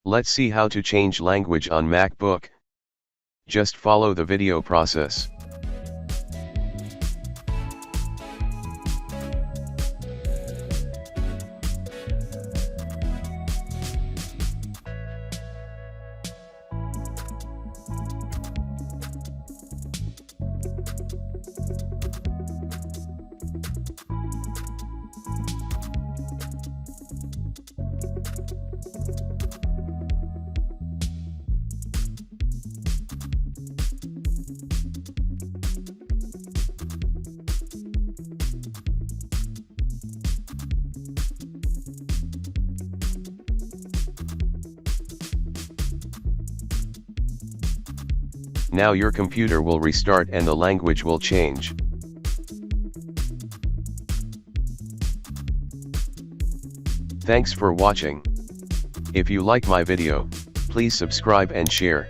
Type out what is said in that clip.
Let's see how to change language on MacBook. Just follow the video process. Now your computer will restart and the language will change. Thanks for watching. If you like my video, please subscribe and share.